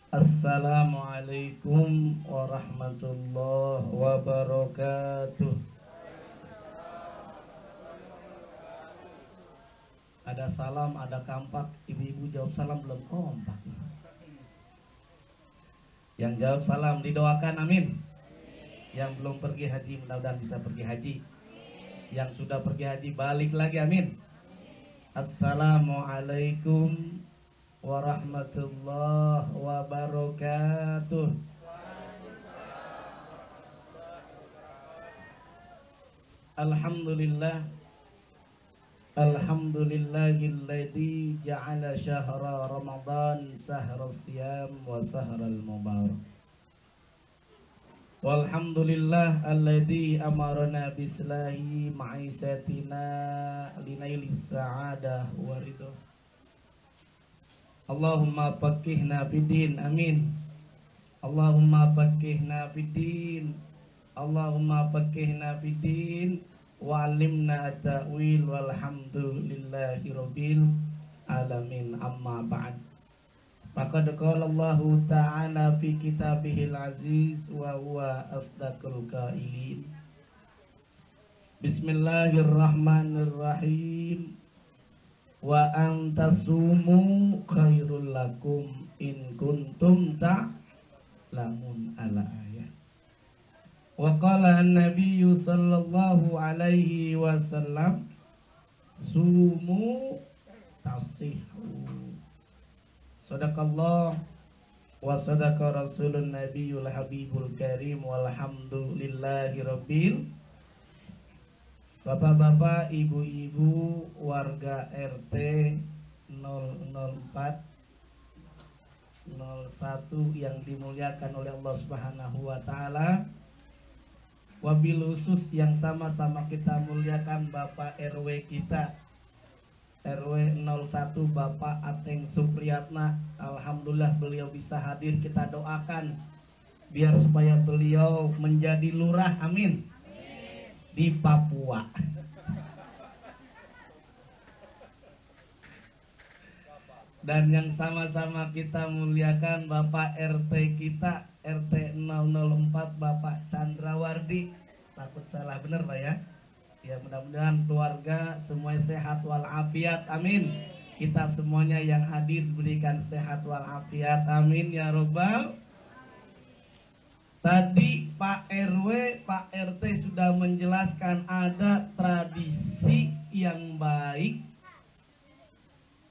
Assalamualaikum warahmatullahi wabarakatuh. Ada salam, ada kampak. Ibu-ibu jawab salam belum kompak. Yang jawab salam didoakan amin. Yang belum pergi haji mudah-mudahan bisa pergi haji. Yang sudah pergi haji balik lagi amin. Assalamualaikum warahmatullahi wabarakatuh. Alhamdulillah. Alhamdulillahilladzi ja'ala syahra Ramadan sahra siyam wa sahral mubarak. Walhamdulillah alladzi amarna bislahi ma'isatina linailis sa'adah wa ridha. Allahumma faqihna fiddin amin. Allahumma faqihna fiddin. Allahumma faqihna fiddin wa 'allimna at-ta'wil walhamdulillahi rabbil alamin amma ba'd. Faqad qala Allah ta'ala fi kitabihil aziz wa huwa asdaqul qailin. Bismillahirrahmanirrahim. Wa antasumu khairul lakum in kuntum ta'lamun ala ayat. Wa qala an-nabiyyu sallallahu alaihi wasallam sumu tasihhu. Sadaqallah wa sadaqa rasulun nabiyyul habibul karim walhamdulillahi rabbil. Bapak-bapak, ibu-ibu, warga RT 004 01 yang dimuliakan oleh Allah Subhanahu wa taala. Wabil khusus yang sama-sama kita muliakan Bapak RW kita, RW 01 Bapak Ateng Supriyatna. Alhamdulillah beliau bisa hadir, kita doakan biar supaya beliau menjadi lurah amin di Papua. Dan yang sama-sama kita muliakan Bapak RT kita, RT 004 Bapak Chandrawardi. Takut salah bener Pak ya. Ya mudah-mudahan keluarga semuanya sehat walafiat amin. Kita semuanya yang hadir diberikan sehat walafiat amin ya robbal. Tadi Pak RW, Pak RT sudah menjelaskan ada tradisi yang baik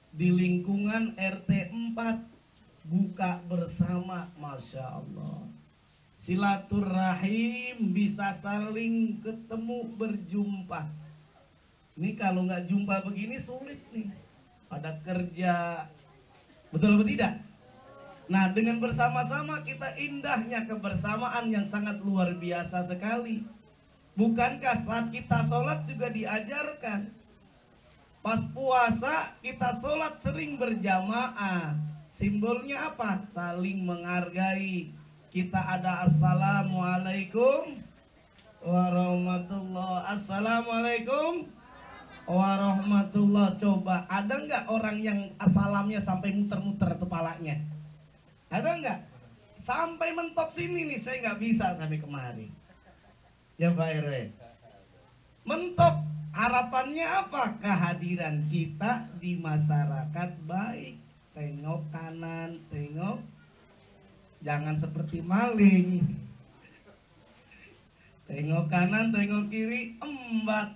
di lingkungan RT 4, buka bersama. Masya Allah, silaturahim, bisa saling ketemu, berjumpa. Ini kalau nggak jumpa begini sulit nih, pada kerja, betul atau tidak? Nah, dengan bersama-sama kita indahnya kebersamaan yang sangat luar biasa sekali. Bukankah saat kita sholat juga diajarkan? Pas puasa kita sholat sering berjamaah. Simbolnya apa? Saling menghargai. Kita ada assalamualaikum warahmatullah. Assalamualaikum warahmatullah. Coba ada nggak orang yang assalamnya sampai muter-muter kepalanya? Ada nggak? Sampai mentok sini nih, saya nggak bisa sampai kemari. Ya Pak RW. Mentok. Harapannya apa? Kehadiran kita di masyarakat baik. Tengok kanan, tengok. Jangan seperti maling. Tengok kanan, tengok kiri, embat.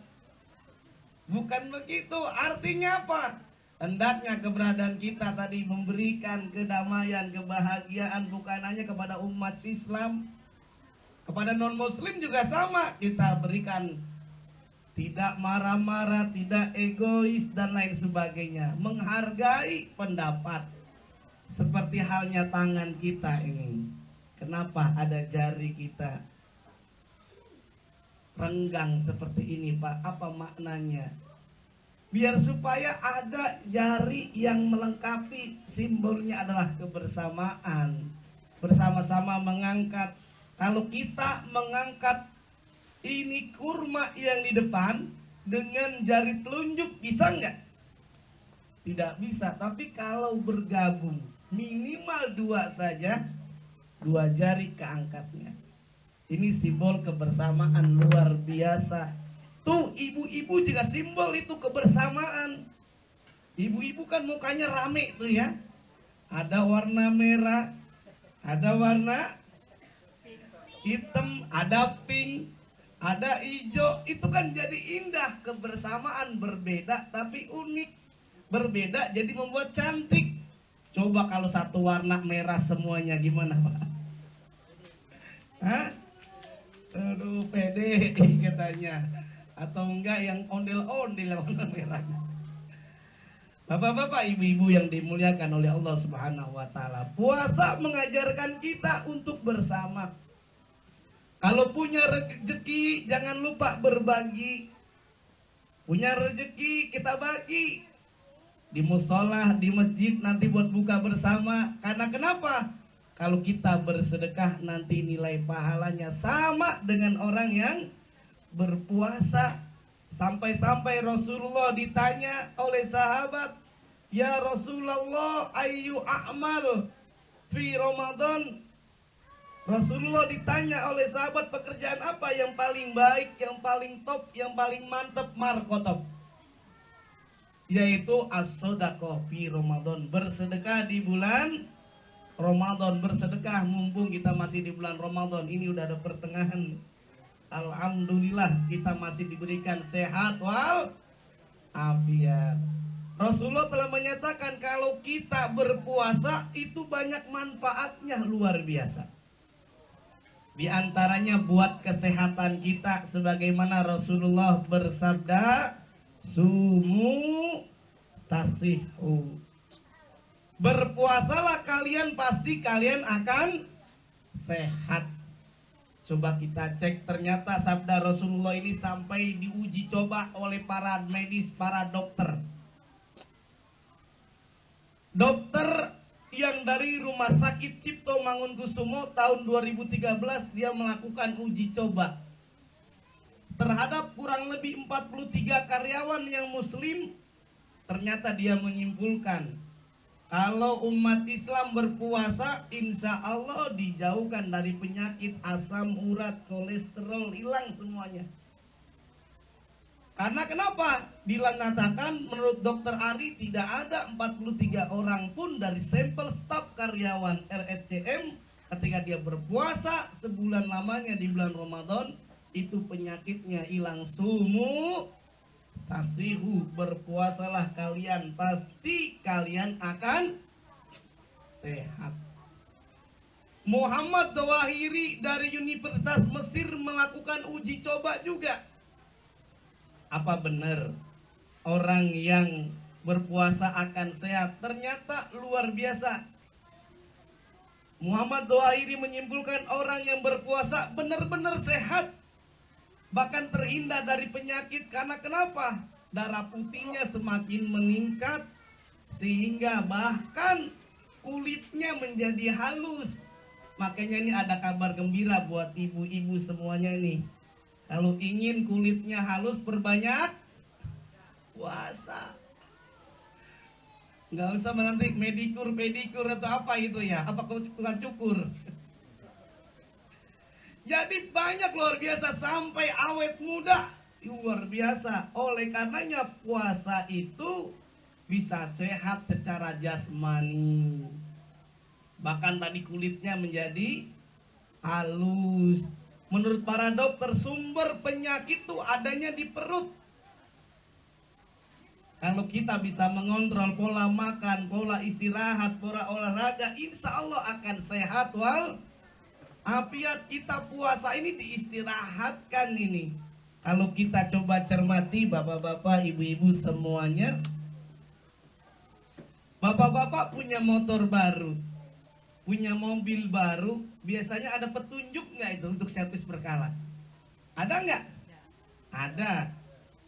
Bukan begitu. Artinya apa? Hendaknya keberadaan kita tadi memberikan kedamaian, kebahagiaan bukan hanya kepada umat Islam, kepada non-muslim juga sama. Kita berikan tidak marah-marah, tidak egois dan lain sebagainya. Menghargai pendapat. Seperti halnya tangan kita ini. Kenapa ada jari kita renggang seperti ini Pak? Apa maknanya? Biar supaya ada jari yang melengkapi, simbolnya adalah kebersamaan. Bersama-sama mengangkat. Kalau kita mengangkat ini kurma yang di depan dengan jari telunjuk, bisa nggak? Tidak bisa. Tapi kalau bergabung minimal 2 saja, 2 jari keangkatnya. Ini simbol kebersamaan luar biasa. Tuh ibu-ibu juga simbol itu kebersamaan. Ibu-ibu kan mukanya rame tuh ya. Ada warna merah, ada warna hitam, ada pink, ada hijau. Itu kan jadi indah, kebersamaan berbeda tapi unik. Berbeda jadi membuat cantik. Coba kalau satu warna merah semuanya gimana Pak? Hah? Aduh pede katanya. Atau enggak yang ondel-ondel yang warna merahnya. Bapak-bapak, ibu-ibu yang dimuliakan oleh Allah Subhanahu wa taala. Puasa mengajarkan kita untuk bersama. Kalau punya rezeki jangan lupa berbagi. Punya rezeki kita bagi. Di musola, di masjid nanti buat buka bersama. Karena kenapa? Kalau kita bersedekah nanti nilai pahalanya sama dengan orang yang berpuasa. Sampai-sampai Rasulullah ditanya oleh sahabat, "Ya Rasulullah, ayyu a'mal fi Ramadan?" Rasulullah ditanya oleh sahabat, pekerjaan apa yang paling baik, yang paling top, yang paling mantap, markotop? Yaitu as-sodaqah fi Ramadan, bersedekah di bulan Ramadan. Bersedekah mumpung kita masih di bulan Ramadan. Ini udah ada pertengahan. Alhamdulillah kita masih diberikan sehat wal afiat. Rasulullah telah menyatakan kalau kita berpuasa itu banyak manfaatnya luar biasa. Di antaranya buat kesehatan kita, sebagaimana Rasulullah bersabda, "Sumu tasihu." Berpuasalah kalian, pasti kalian akan sehat. Coba kita cek, ternyata sabda Rasulullah ini sampai diuji coba oleh para medis, para dokter. Dokter yang dari Rumah Sakit Cipto Mangunkusumo tahun 2013 dia melakukan uji coba terhadap kurang lebih 43 karyawan yang muslim. Ternyata dia menyimpulkan kalau umat Islam berpuasa, insya Allah dijauhkan dari penyakit asam urat, kolesterol, hilang semuanya. Karena kenapa? Dinyatakan menurut dokter Ari tidak ada 43 orang pun dari sampel staf karyawan RSCM ketika dia berpuasa sebulan lamanya di bulan Ramadan itu penyakitnya hilang. Sumu tasihu, berpuasalah kalian, pasti kalian akan sehat. Muhammad Dawahiri dari Universitas Mesir melakukan uji coba juga. Apa benar orang yang berpuasa akan sehat? Ternyata luar biasa. Muhammad Dawahiri menyimpulkan orang yang berpuasa benar-benar sehat, bahkan terhindar dari penyakit. Karena kenapa? Darah putihnya semakin meningkat, sehingga bahkan kulitnya menjadi halus. Makanya ini ada kabar gembira buat ibu-ibu semuanya nih. Kalau ingin kulitnya halus, perbanyak puasa. Nggak usah nanti medikur, pedikur atau apa gitu ya. Apa cukur? Jadi banyak luar biasa, sampai awet muda luar biasa. Oleh karenanya puasa itu bisa sehat secara jasmani. Bahkan tadi kulitnya menjadi halus. Menurut para dokter, sumber penyakit itu adanya di perut. Kalau kita bisa mengontrol pola makan, pola istirahat, pola olahraga, insya Allah akan sehat wal afiat. Kita puasa ini diistirahatkan ini. Kalau kita coba cermati bapak-bapak, ibu-ibu semuanya. Bapak-bapak punya motor baru, punya mobil baru, biasanya ada petunjuk nggak itu untuk servis berkala? Ada nggak? Ada.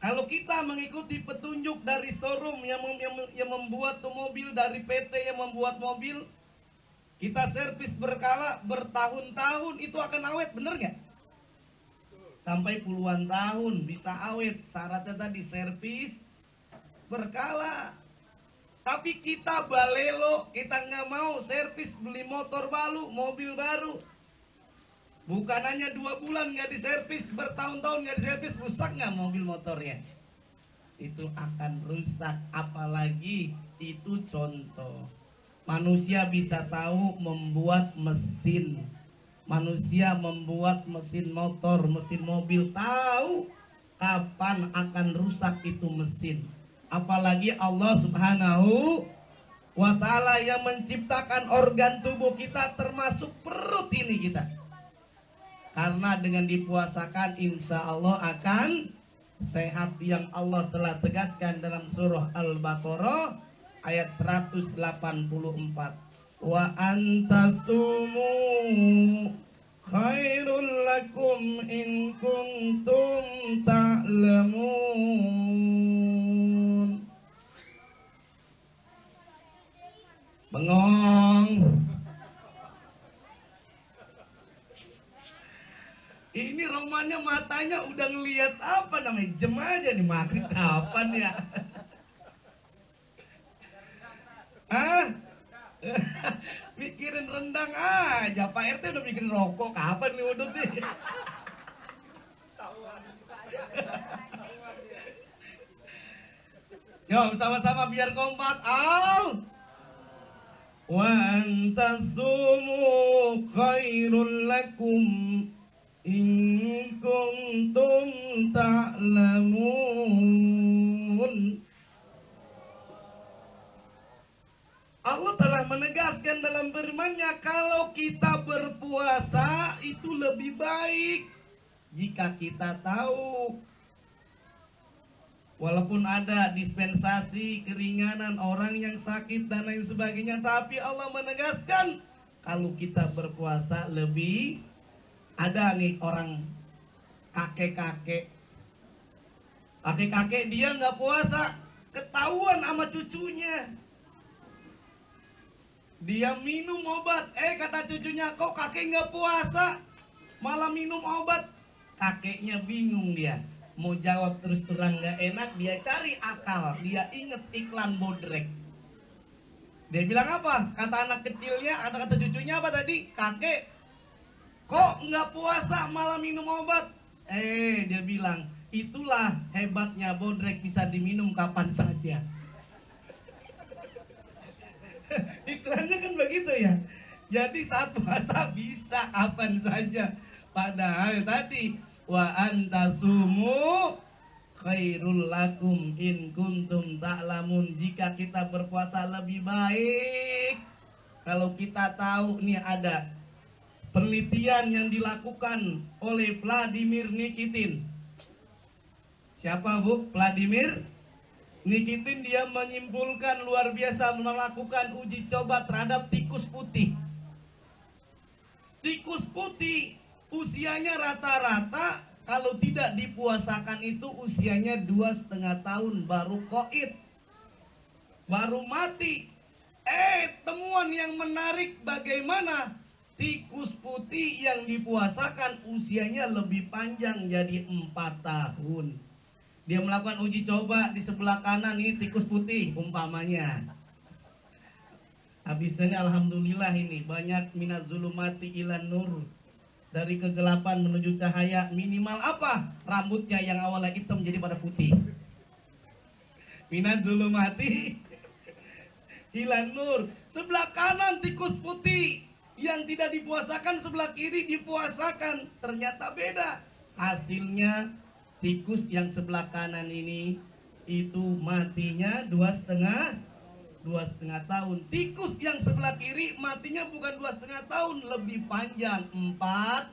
Kalau kita mengikuti petunjuk dari showroom yang membuat tuh mobil, dari PT yang membuat mobil, kita servis berkala bertahun-tahun, itu akan awet, bener nggak? Sampai puluhan tahun bisa awet. Syaratnya tadi servis berkala. Tapi kita balelo, kita nggak mau servis, beli motor baru, mobil baru. Bukan hanya 2 bulan nggak diservis, bertahun-tahun nggak diservis, rusak nggak mobil motornya? Itu akan rusak. Apalagi itu contoh. Manusia bisa tahu membuat mesin. Manusia membuat mesin motor, mesin mobil, tahu kapan akan rusak itu mesin. Apalagi Allah Subhanahu wa ta'ala yang menciptakan organ tubuh kita, termasuk perut ini kita. Karena dengan dipuasakan insya Allah akan sehat, yang Allah telah tegaskan dalam surah Al-Baqarah ayat 184. Wa antasumu khairul lakum in kuntum ta'lamun. Bengong. Ini romannya matanya udah ngelihat apa namanya, jam aja nih, maghrib kapan ya? Ah, mikirin rendang aja. Pak RT udah bikin rokok, kapan nih udut nih? Yo, sama-sama biar kompak. Al wa antasumu khairul lakum in kuntum ta'lamun. Allah telah menegaskan dalam firman-Nya, kalau kita berpuasa itu lebih baik jika kita tahu. Walaupun ada dispensasi, keringanan, orang yang sakit dan lain sebagainya, tapi Allah menegaskan kalau kita berpuasa lebih. Ada nih orang kakek-kakek dia nggak puasa, ketahuan sama cucunya. Dia minum obat, kata cucunya, kok kakek nggak puasa malah minum obat. Kakeknya bingung, dia mau jawab terus terang nggak enak, dia cari akal, dia inget iklan Bodrek. Dia bilang apa? Kata anak kecilnya, kata cucunya apa tadi? Kakek, kok nggak puasa malah minum obat? Dia bilang, itulah hebatnya Bodrek, bisa diminum kapan saja. Iklannya kan begitu ya. Jadi saat puasa bisa kapan saja. Padahal tadi wa antasumu khairul lakum in kuntum ta'lamun. Jika kita berpuasa lebih baik. Kalau kita tahu nih ada penelitian yang dilakukan oleh Vladimir Nikitin. Siapa Bu? Vladimir Nikitin. Dia menyimpulkan luar biasa, melakukan uji coba terhadap tikus putih. Tikus putih usianya rata-rata kalau tidak dipuasakan itu usianya 2,5 tahun baru koid, baru mati. Temuan yang menarik, bagaimana tikus putih yang dipuasakan usianya lebih panjang, jadi 4 tahun. Dia melakukan uji coba di sebelah kanan, ini tikus putih umpamanya. Habisnya alhamdulillah ini banyak minazulumati ilan nur, dari kegelapan menuju cahaya. Minimal apa? Rambutnya yang awalnya hitam jadi pada putih. Minazulumati ilan nur. Sebelah kanan tikus putih yang tidak dipuasakan, sebelah kiri dipuasakan. Ternyata beda. Hasilnya tikus yang sebelah kanan ini itu matinya 2,5 tahun. Tikus yang sebelah kiri matinya bukan 2,5 tahun, lebih panjang, 4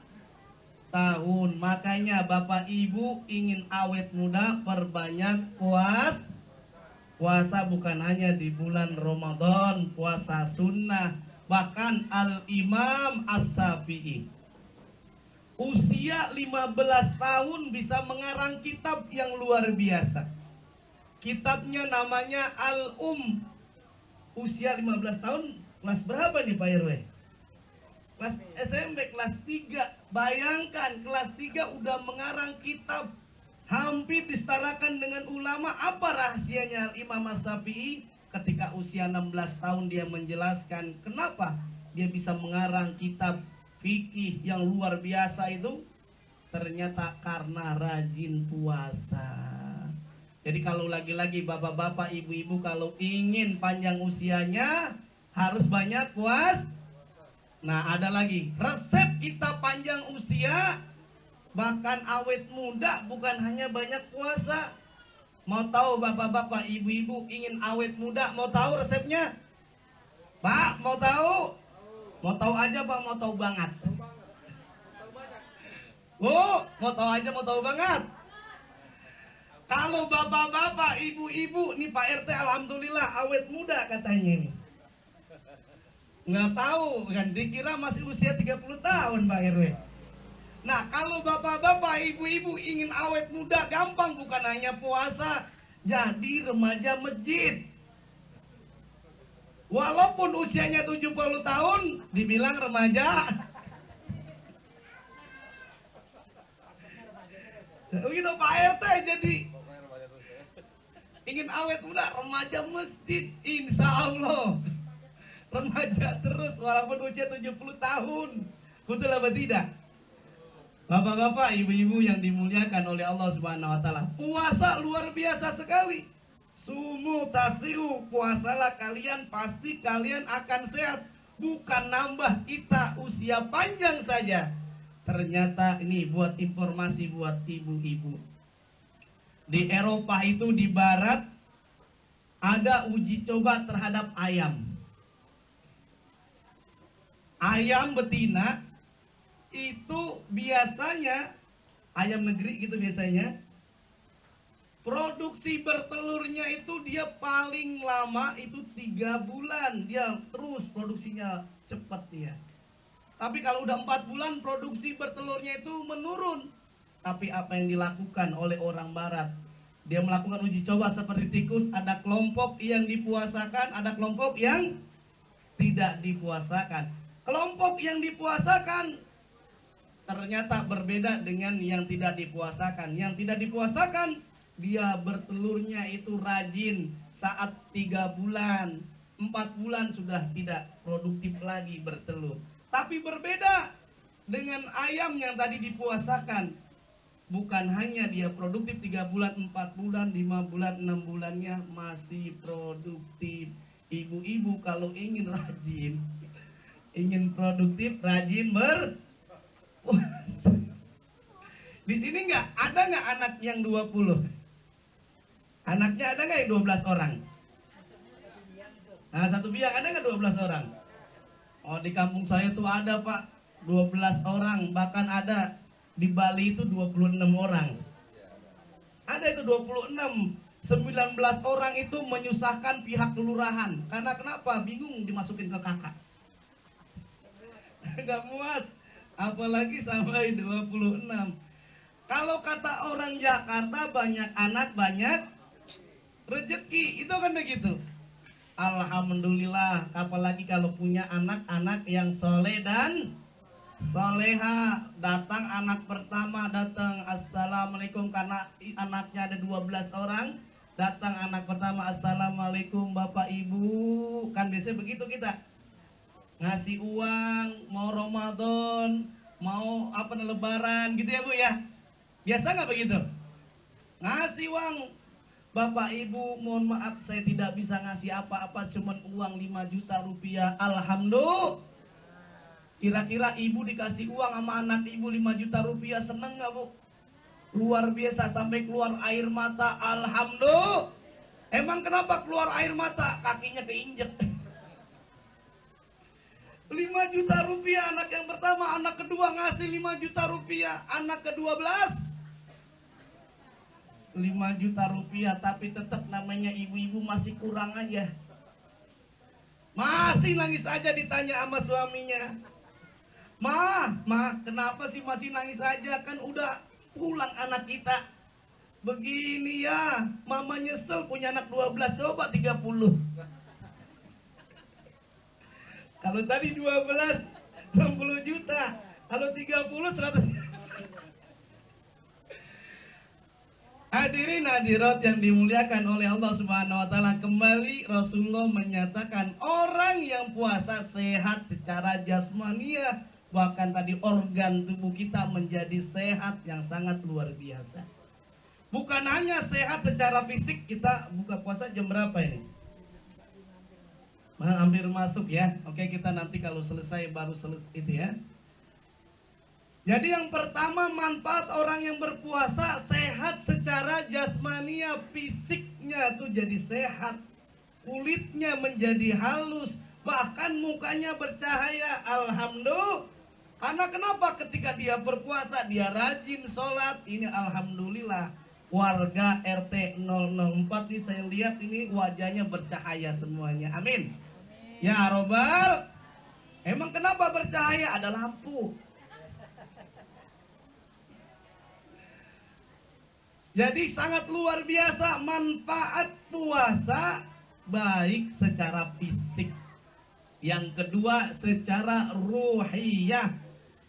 tahun. Makanya Bapak Ibu ingin awet muda, perbanyak puasa, bukan hanya di bulan Ramadan, puasa sunnah. Bahkan Al-Imam As-Syafi'i usia 15 tahun bisa mengarang kitab yang luar biasa. Kitabnya namanya Usia 15 tahun, kelas berapa nih Pak RW? Kelas SMP, kelas 3. Bayangkan, kelas 3 udah mengarang kitab, hampir disetarakan dengan ulama. Apa rahasianya Imam As-Syafi'i? ketika usia 16 tahun dia menjelaskan kenapa dia bisa mengarang kitab fikih yang luar biasa itu, ternyata karena rajin puasa. Jadi kalau lagi-lagi bapak-bapak, ibu-ibu kalau ingin panjang usianya harus banyak puas. Nah, ada lagi resep kita panjang usia bahkan awet muda bukan hanya banyak puasa. Mau tahu bapak-bapak, ibu-ibu ingin awet muda, mau tahu resepnya? Pak, mau tahu? Mau tahu aja Pak, mau tahu banget? Oh, mau tahu aja, mau tahu banget? Kalau bapak-bapak, ibu-ibu nih Pak RT alhamdulillah awet muda katanya nih. Nggak tahu kan, dikira masih usia 30 tahun Pak RW. Nah, kalau bapak-bapak, ibu-ibu ingin awet muda gampang, bukan hanya puasa, jadi remaja masjid. Walaupun usianya 70 tahun dibilang remaja. Begitu Pak RT, jadi ingin awet muda remaja masjid, insya Allah remaja terus walaupun usia 70 tahun. Betul apa tidak? Bapak-bapak, ibu-ibu yang dimuliakan oleh Allah Subhanahu wa taala, puasa luar biasa sekali. Sumu tasiu, puasalah kalian, pasti kalian akan sehat. Bukan nambah kita usia panjang saja. Ternyata ini buat informasi buat ibu-ibu. Di Eropa itu, di barat, ada uji coba terhadap ayam. Ayam betina itu biasanya, ayam negeri gitu biasanya, produksi bertelurnya itu dia paling lama itu 3 bulan. Dia terus produksinya cepat dia. Tapi kalau udah 4 bulan produksi bertelurnya itu menurun. Tapi apa yang dilakukan oleh orang barat? Dia melakukan uji coba seperti tikus. Ada kelompok yang dipuasakan, ada kelompok yang tidak dipuasakan. Kelompok yang dipuasakan ternyata berbeda dengan yang tidak dipuasakan. Yang tidak dipuasakan, dia bertelurnya itu rajin saat 3 bulan, 4 bulan sudah tidak produktif lagi bertelur. Tapi berbeda dengan ayam yang tadi dipuasakan. Bukan hanya dia produktif 3 bulan, 4 bulan, 5 bulan, 6 bulannya masih produktif. Ibu-ibu kalau ingin rajin, ingin produktif, rajin berpuasa. Di sini ada nggak anak yang 20? Anaknya ada nggak yang 12 orang? Nah, satu biang ada nggak 12 orang? Oh, di kampung saya tuh ada Pak, 12 orang. Bahkan ada di Bali itu 26 orang. Ada itu 26. 19 orang itu menyusahkan pihak kelurahan. Karena kenapa? Bingung dimasukin ke kakak. Nggak muat. Apalagi sampai 26. Kalau kata orang Jakarta, banyak anak banyak rezeki. Itu kan begitu. Alhamdulillah, apalagi kalau punya anak-anak yang soleh dan soleha. Datang anak pertama, datang assalamualaikum, karena anaknya ada 12 orang. Datang anak pertama, assalamualaikum Bapak Ibu. Kan biasanya begitu kita ngasih uang, mau Ramadan, mau apa lebaran gitu ya Bu ya. Biasa nggak begitu? Ngasih uang, Bapak Ibu mohon maaf saya tidak bisa ngasih apa-apa, cuman uang 5 juta rupiah. Alhamdulillah. Kira-kira ibu dikasih uang sama anak ibu 5 juta rupiah, seneng gak Bu? Luar biasa, sampai keluar air mata. Alhamdulillah. Emang kenapa keluar air mata? Kakinya keinjek. 5 juta rupiah anak yang pertama, anak kedua ngasih 5 juta rupiah, anak ke-12 5 juta rupiah. Tapi tetap namanya ibu-ibu masih kurang aja. Masih nangis aja ditanya sama suaminya. Ma, kenapa sih masih nangis aja? Kan udah pulang anak kita. Begini ya, mama nyesel punya anak 12, coba 30. Kalau tadi 12, 60 juta. Kalau 30, 100. Hadirin hadirat yang dimuliakan oleh Allah Subhanahu wa taala, kembali Rasulullah menyatakan orang yang puasa sehat secara jasmania, bahkan tadi organ tubuh kita menjadi sehat yang sangat luar biasa. Bukan hanya sehat secara fisik, kita buka puasa jam berapa ini? Hampir masuk ya. Oke, kita nanti kalau selesai baru selesai itu ya. Jadi yang pertama, manfaat orang yang berpuasa sehat secara jasmania, fisiknya tuh jadi sehat, kulitnya menjadi halus, bahkan mukanya bercahaya. Alhamdulillah. Karena kenapa? Ketika dia berpuasa, dia rajin sholat. Ini alhamdulillah. Warga RT 004 nih saya lihat ini wajahnya bercahaya semuanya. Amin. Ya Robbal. Emang kenapa bercahaya? Ada lampu. Jadi sangat luar biasa manfaat puasa, baik secara fisik. Yang kedua secara ruhiyah,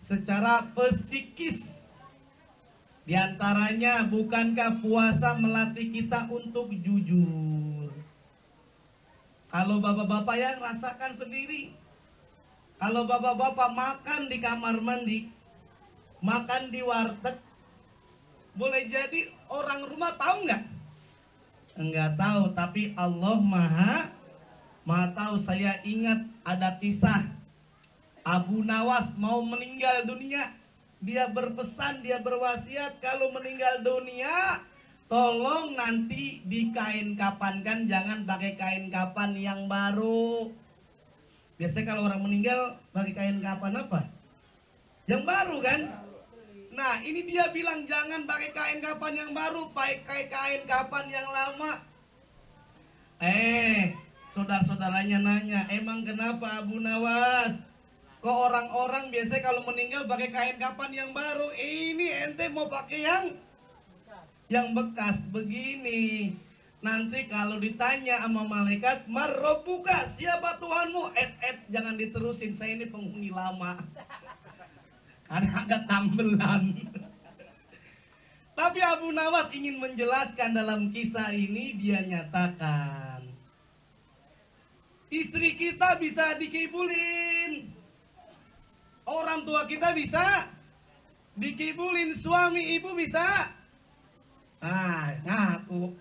secara psikis. Di antaranya, bukankah puasa melatih kita untuk jujur? Kalau bapak-bapak yang rasakan sendiri. Kalau bapak-bapak makan di kamar mandi, makan di warteg, boleh jadi orang rumah tahu nggak? Enggak tahu, tapi Allah maha tahu. Saya ingat ada kisah Abu Nawas mau meninggal dunia. Dia berpesan, dia berwasiat kalau meninggal dunia, tolong nanti dikain kapankan, jangan pakai kain kapan yang baru. Biasanya kalau orang meninggal pakai kain kapan apa? Yang baru kan? Nah, ini dia bilang jangan pakai kain kapan yang baru, pakai kain kapan yang lama. Saudara-saudaranya nanya, emang kenapa Abu Nawas? Kok orang-orang biasanya kalau meninggal pakai kain kapan yang baru? Ini ente mau pakai yang bekas begini. Nanti kalau ditanya sama malaikat, "Marrobuka, siapa Tuhanmu?" Jangan diterusin, saya ini penghuni lama. Karena ada tambelan. Tapi Abu Nawas ingin menjelaskan dalam kisah ini, dia nyatakan istri kita bisa dikibulin, orang tua kita bisa dikibulin, suami ibu bisa ngaku.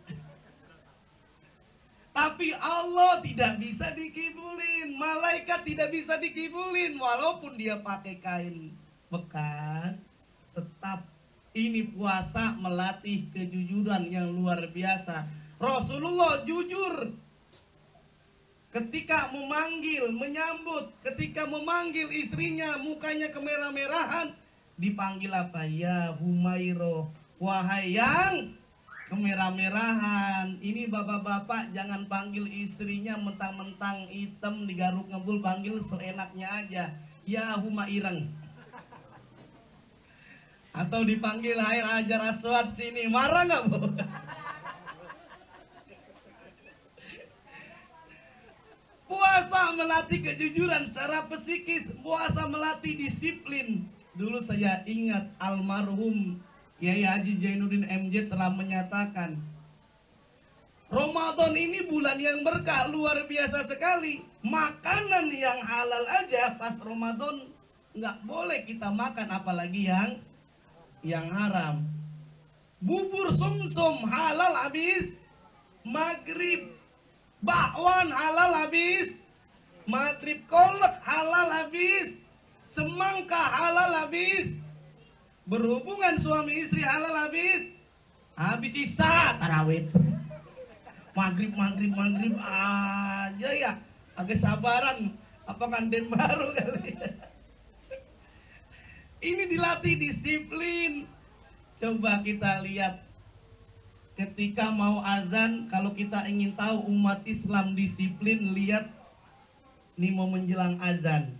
Tapi Allah tidak bisa dikibulin, malaikat tidak bisa dikibulin, walaupun dia pakai kain bekas. Tetap ini puasa melatih kejujuran yang luar biasa. Rasulullah jujur ketika menyambut, ketika memanggil istrinya, mukanya kemerah-merahan, dipanggil apa? Ya Humairo, wahai yang kemerah-merahan. Ini bapak-bapak jangan panggil istrinya mentang-mentang hitam digaruk ngebul, panggil seenaknya aja. Ya Humaireng. Atau dipanggil Hai Hajar Aswad sini, marah nggak bu? Puasa melatih kejujuran secara psikis, puasa melatih disiplin. Dulu saya ingat almarhum Kiai Haji Zainuddin MJ telah menyatakan, Ramadan ini bulan yang berkah, luar biasa sekali. Makanan yang halal aja pas Ramadan nggak boleh kita makan, apalagi yang haram. Bubur sumsum halal habis maghrib, bakwan halal habis maghrib, kolak halal habis, semangka halal habis, berhubungan suami istri halal habis isya tarawih. Maghrib aja ya, agak sabaran, apa kantin baru kali. Ini dilatih disiplin. Coba kita lihat ketika mau azan, kalau kita ingin tahu umat Islam disiplin, lihat nih mau menjelang azan.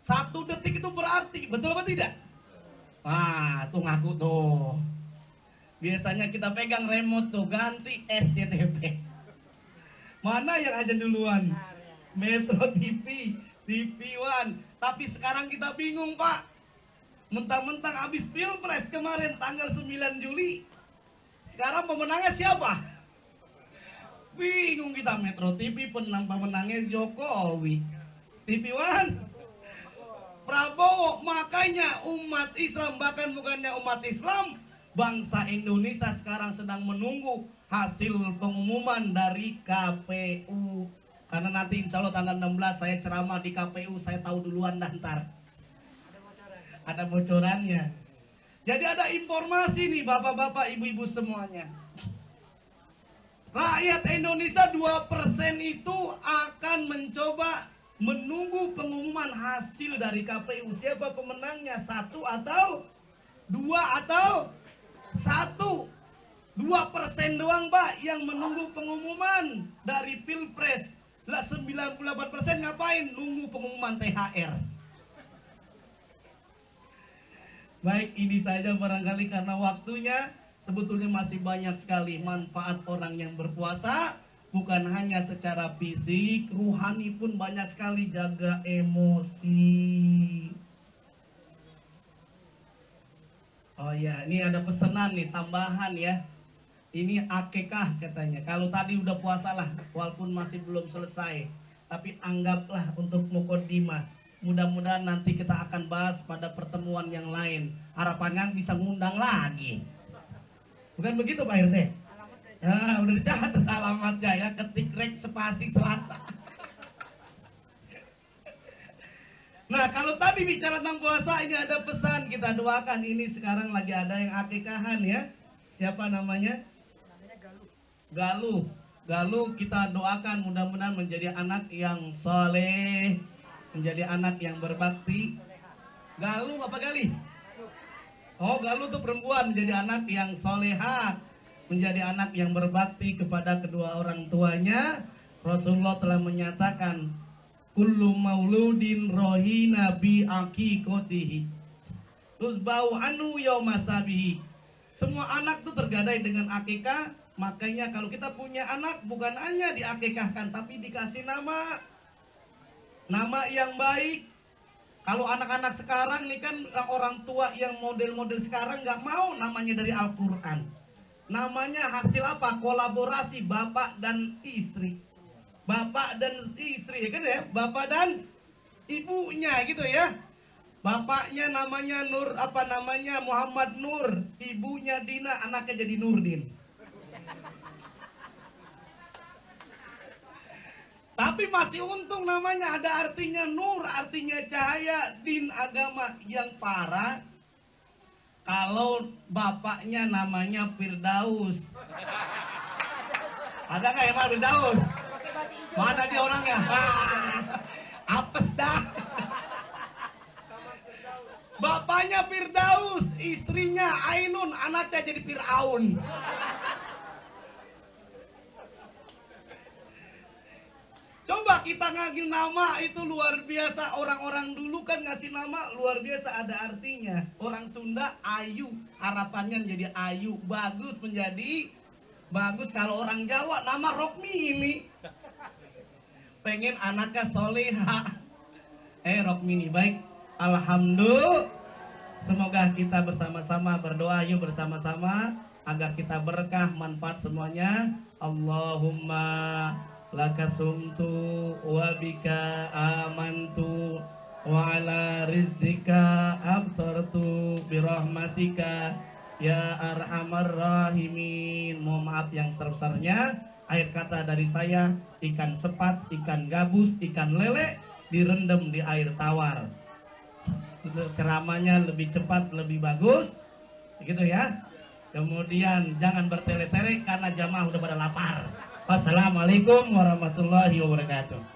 1 detik itu berarti, betul apa tidak? Tuh ngaku tuh. Biasanya kita pegang remote tuh, ganti SCTV. Mana yang azan duluan? Metro TV, TV One. Tapi sekarang kita bingung Pak. Mentang-mentang habis pilpres kemarin tanggal 9 Juli, Sekarang pemenangnya siapa? Bingung kita. Metro TV pemenangnya Jokowi, TV One Prabowo. Makanya umat Islam, bahkan bukannya umat Islam, bangsa Indonesia sekarang sedang menunggu hasil pengumuman dari KPU. Karena nanti insya Allah tanggal 16 saya ceramah di KPU, saya tahu duluan dah ntar. Ada bocorannya. Jadi ada informasi nih bapak-bapak, ibu-ibu semuanya. Rakyat Indonesia 2% itu akan mencoba menunggu pengumuman hasil dari KPU. Siapa pemenangnya? 1 atau 2 atau 1? 2% doang Pak yang menunggu pengumuman dari Pilpres. Lah 98% ngapain? Nunggu pengumuman THR. Baik, ini saja barangkali karena waktunya. Sebetulnya masih banyak sekali manfaat orang yang berpuasa. Bukan hanya secara fisik, ruhani pun banyak sekali. Jaga emosi. Oh ya, ini ada pesanan nih, tambahan ya. Ini akikah katanya. Kalau tadi udah puasa lah, walaupun masih belum selesai. Tapi anggaplah untuk mukodimah. Mudah-mudahan nanti kita akan bahas pada pertemuan yang lain. Harapannya bisa ngundang lagi. Bukan begitu Pak RT? Nah, udah dicatat alamatnya ya, ketik rek spasi Selasa. Nah, kalau tadi bicara tentang puasa, ini ada pesan kita doakan. Ini sekarang lagi ada yang akikahan ya. Siapa namanya? Galuh. Galuh kita doakan mudah-mudahan menjadi anak yang soleh, menjadi anak yang berbakti. Galuh apa Galih? Oh, Galuh itu perempuan, menjadi anak yang soleha, menjadi anak yang berbakti kepada kedua orang tuanya. Rasulullah telah menyatakan, kullu mauludin rohina bi aqiqatihi tusbau anu yaumasabihi. Semua anak itu tergadai dengan akikah. Makanya kalau kita punya anak bukan hanya diakikahkan, tapi dikasih nama yang baik. Kalau anak-anak sekarang nih kan orang tua yang model-model sekarang nggak mau namanya dari Al-Quran. Namanya hasil apa? Kolaborasi bapak dan istri. Bapak dan istri kan ya, bapak dan ibunya gitu ya. Bapaknya namanya Muhammad Nur, ibunya Dina, anaknya jadi Nurdin. Tapi masih untung namanya ada artinya nur, artinya cahaya, din agama. Yang parah kalau bapaknya namanya Firdaus. Ada nggak yang Firdaus? Mana dia orangnya? Apes dah. Bapaknya Firdaus, istrinya Ainun, anaknya jadi Fir'aun. Coba kita ngasih nama itu luar biasa. Orang-orang dulu kan ngasih nama luar biasa, ada artinya. Orang Sunda Ayu, harapannya menjadi Ayu, bagus menjadi bagus. Kalau orang Jawa nama Rokmini, pengen anaknya soleha. Rokmini. Baik, alhamdulillah. Semoga kita bersama-sama berdoa, yuk bersama-sama agar kita berkah, manfaat semuanya. Allahumma laka sumtu wa bika amantu wa ala rizqika abtartu birahmatika ya arhamar rahimin. Mohon maaf yang sebesarnya. Akhir kata dari saya, ikan sepat, ikan gabus, ikan lele direndam di air tawar. Ceramahnya lebih cepat, lebih bagus, gitu ya. Kemudian jangan bertele-tele karena jamaah udah pada lapar. Wassalamualaikum warahmatullahi wabarakatuh.